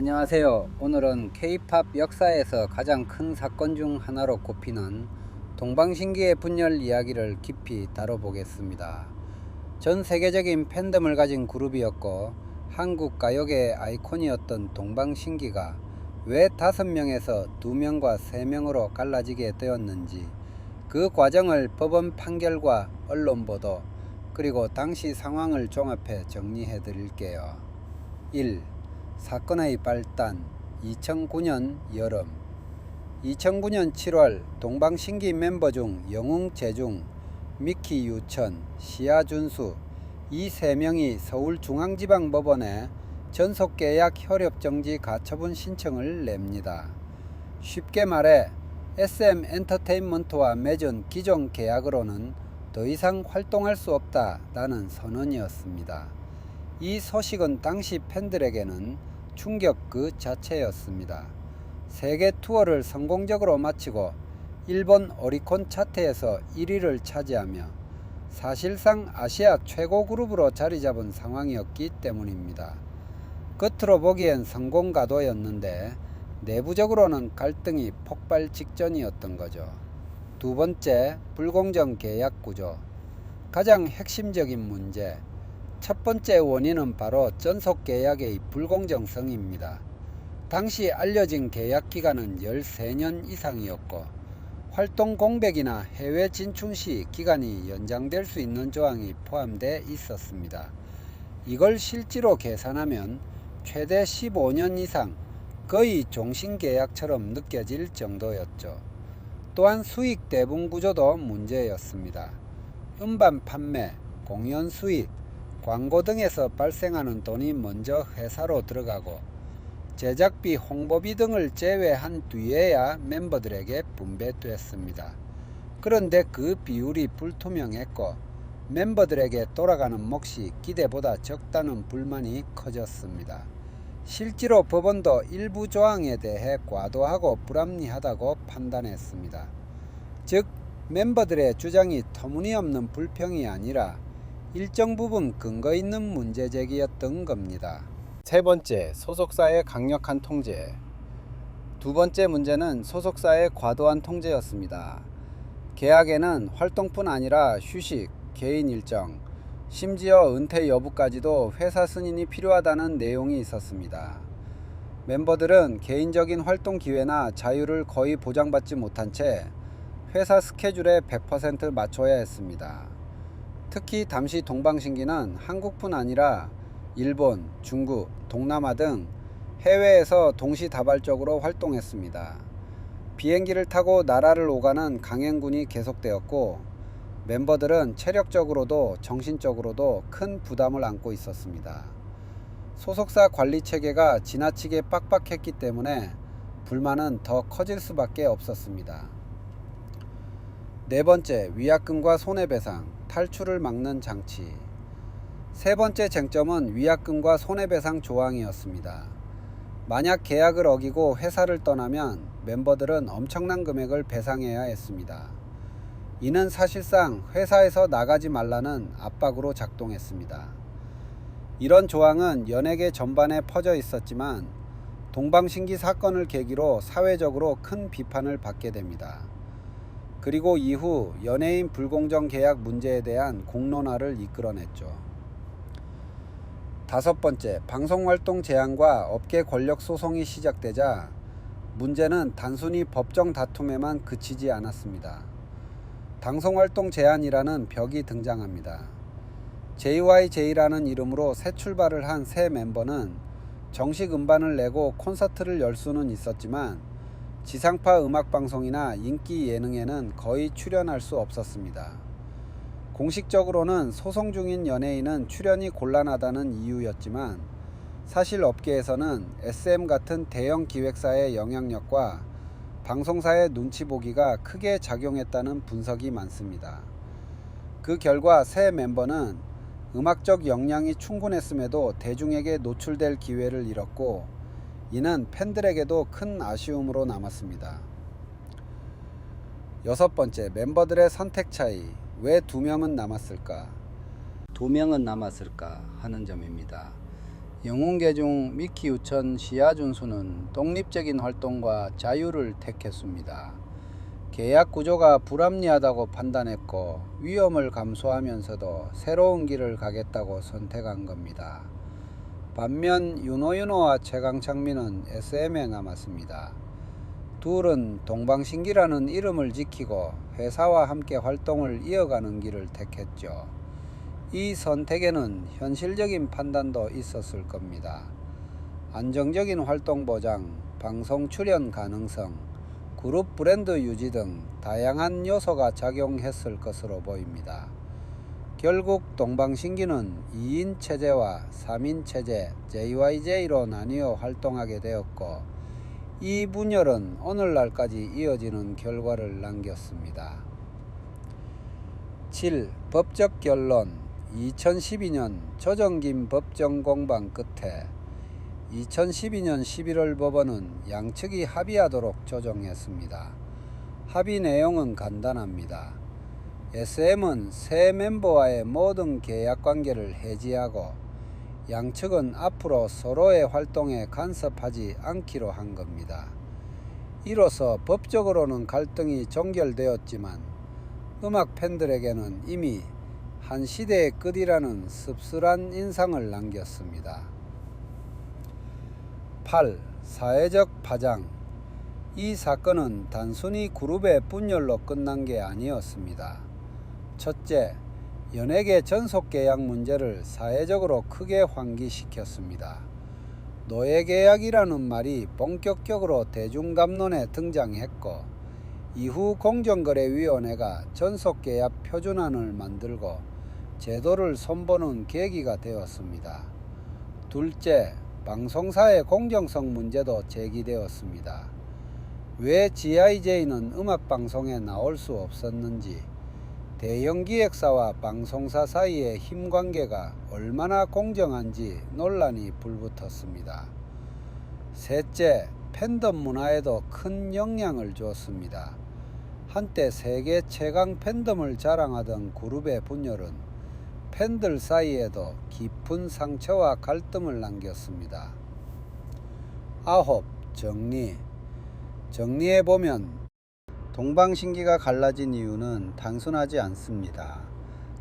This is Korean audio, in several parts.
안녕하세요. 오늘은 K-POP 역사에서 가장 큰 사건 중 하나로 꼽히는 동방신기의 분열 이야기를 깊이 다뤄보겠습니다. 전 세계적인 팬덤을 가진 그룹이었고 한국 가요계의 아이콘이었던 동방신기가 왜 5명에서 2명과 3명으로 갈라지게 되었는지, 그 과정을 법원 판결과 언론 보도 그리고 당시 상황을 종합해 정리해 드릴게요. 1. 사건의 발단. 2009년 여름. 2009년 7월 동방신기 멤버 중 영웅 재중, 미키 유천, 시아 준수 이 3명이 서울중앙지방법원에 전속계약 효력정지 가처분 신청을 냅니다. 쉽게 말해 SM엔터테인먼트와 맺은 기존 계약으로는 더 이상 활동할 수 없다라는 선언이었습니다. 이 소식은 당시 팬들에게는 충격 그 자체였습니다. 세계 투어를 성공적으로 마치고 일본 오리콘 차트에서 1위를 차지하며 사실상 아시아 최고 그룹으로 자리 잡은 상황이었기 때문입니다. 겉으로 보기엔 성공 가도였는데 내부적으로는 갈등이 폭발 직전이었던 거죠. 두 번째, 불공정 계약 구조. 가장 핵심적인 문제. 첫 번째 원인은 바로 전속 계약의 불공정성입니다. 당시 알려진 계약 기간은 13년 이상이었고 활동 공백이나 해외 진출 시 기간이 연장될 수 있는 조항이 포함되어 있었습니다. 이걸 실제로 계산하면 최대 15년 이상, 거의 종신계약처럼 느껴질 정도였죠. 또한 수익 대분 구조도 문제였습니다. 음반 판매, 공연 수익, 광고 등에서 발생하는 돈이 먼저 회사로 들어가고 제작비, 홍보비 등을 제외한 뒤에야 멤버들에게 분배됐습니다. 그런데 그 비율이 불투명했고 멤버들에게 돌아가는 몫이 기대보다 적다는 불만이 커졌습니다. 실제로 법원도 일부 조항에 대해 과도하고 불합리하다고 판단했습니다. 즉, 멤버들의 주장이 터무니없는 불평이 아니라 일정 부분 근거 있는 문제 제기였던 겁니다. 세 번째, 소속사의 강력한 통제. 두 번째 문제는 소속사의 과도한 통제였습니다. 계약에는 활동뿐 아니라 휴식, 개인 일정, 심지어 은퇴 여부까지도 회사 승인이 필요하다는 내용이 있었습니다. 멤버들은 개인적인 활동 기회나 자유를 거의 보장받지 못한 채 회사 스케줄에 100% 맞춰야 했습니다. 특히 당시 동방신기는 한국뿐 아니라 일본, 중국, 동남아 등 해외에서 동시다발적으로 활동했습니다. 비행기를 타고 나라를 오가는 강행군이 계속되었고 멤버들은 체력적으로도 정신적으로도 큰 부담을 안고 있었습니다. 소속사 관리 체계가 지나치게 빡빡했기 때문에 불만은 더 커질 수밖에 없었습니다. 네 번째, 위약금과 손해배상, 탈출을 막는 장치. 세 번째 쟁점은 위약금과 손해배상 조항이었습니다. 만약 계약을 어기고 회사를 떠나면 멤버들은 엄청난 금액을 배상해야 했습니다. 이는 사실상 회사에서 나가지 말라는 압박으로 작동했습니다. 이런 조항은 연예계 전반에 퍼져 있었지만 동방신기 사건을 계기로 사회적으로 큰 비판을 받게 됩니다. 그리고 이후 연예인 불공정 계약 문제에 대한 공론화를 이끌어냈죠. 다섯 번째, 방송활동 제한과 업계 권력 소송이 시작되자 문제는 단순히 법정 다툼에만 그치지 않았습니다. 방송활동 제한이라는 벽이 등장합니다. JYJ라는 이름으로 새 출발을 한 새 멤버는 정식 음반을 내고 콘서트를 열 수는 있었지만 지상파 음악방송이나 인기 예능에는 거의 출연할 수 없었습니다. 공식적으로는 소송 중인 연예인은 출연이 곤란하다는 이유였지만 사실 업계에서는 SM 같은 대형 기획사의 영향력과 방송사의 눈치 보기가 크게 작용했다는 분석이 많습니다. 그 결과 새 멤버는 음악적 역량이 충분했음에도 대중에게 노출될 기회를 잃었고 이는 팬들에게도 큰 아쉬움으로 남았습니다. 여섯 번째, 멤버들의 선택 차이. 왜 2명은 남았을까? 2명은 남았을까 하는 점입니다. 영웅계 중 미키 우천 시아준수는 독립적인 활동과 자유를 택했습니다. 계약 구조가 불합리하다고 판단했고 위험을 감수하면서도 새로운 길을 가겠다고 선택한 겁니다. 반면 윤호윤호와 최강창민은 SM에 남았습니다. 둘은 동방신기라는 이름을 지키고 회사와 함께 활동을 이어가는 길을 택했죠. 이 선택에는 현실적인 판단도 있었을 겁니다. 안정적인 활동 보장, 방송 출연 가능성, 그룹 브랜드 유지 등 다양한 요소가 작용했을 것으로 보입니다. 결국 동방신기는 2인 체제와 3인 체제 JYJ로 나뉘어 활동하게 되었고 이 분열은 오늘날까지 이어지는 결과를 남겼습니다. 7. 법적 결론. 2012년 조정김 법정 공방 끝에 2012년 11월 법원은 양측이 합의하도록 조정했습니다. 합의 내용은 간단합니다. SM은 새 멤버와의 모든 계약관계를 해지하고 양측은 앞으로 서로의 활동에 간섭하지 않기로 한 겁니다. 이로써 법적으로는 갈등이 종결되었지만 음악 팬들에게는 이미 한 시대의 끝이라는 씁쓸한 인상을 남겼습니다. 8. 사회적 파장. 이 사건은 단순히 그룹의 분열로 끝난 게 아니었습니다. 첫째, 연예계 전속계약 문제를 사회적으로 크게 환기시켰습니다. 노예계약이라는 말이 본격적으로 대중감론에 등장했고 이후 공정거래위원회가 전속계약 표준안을 만들고 제도를 손보는 계기가 되었습니다. 둘째, 방송사의 공정성 문제도 제기되었습니다. 왜 GIJ는 음악방송에 나올 수 없었는지, 대형 기획사와 방송사 사이의 힘관계가 얼마나 공정한지 논란이 불붙었습니다. 셋째, 팬덤 문화에도 큰 영향을 주었습니다. 한때 세계 최강 팬덤을 자랑하던 그룹의 분열은 팬들 사이에도 깊은 상처와 갈등을 남겼습니다. 9. 정리. 정리해보면 동방신기가 갈라진 이유는 단순하지 않습니다.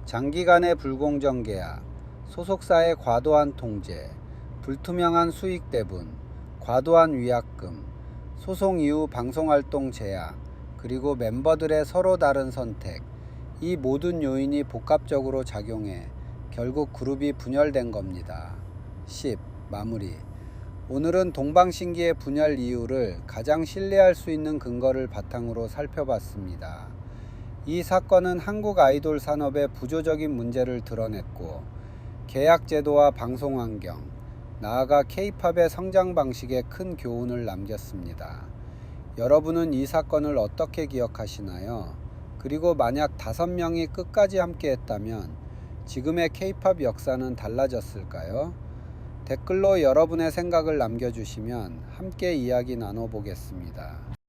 장기간의 불공정 계약, 소속사의 과도한 통제, 불투명한 수익 배분, 과도한 위약금, 소송 이후 방송활동 제약, 그리고 멤버들의 서로 다른 선택, 이 모든 요인이 복합적으로 작용해 결국 그룹이 분열된 겁니다. 10. 마무리. 오늘은 동방신기의 분열 이유를 가장 신뢰할 수 있는 근거를 바탕으로 살펴봤습니다. 이 사건은 한국 아이돌 산업의 구조적인 문제를 드러냈고 계약 제도와 방송 환경, 나아가 K-팝의 성장 방식에 큰 교훈을 남겼습니다. 여러분은 이 사건을 어떻게 기억하시나요? 그리고 만약 5명이 끝까지 함께 했다면 지금의 K-팝 역사는 달라졌을까요? 댓글로 여러분의 생각을 남겨주시면 함께 이야기 나눠보겠습니다.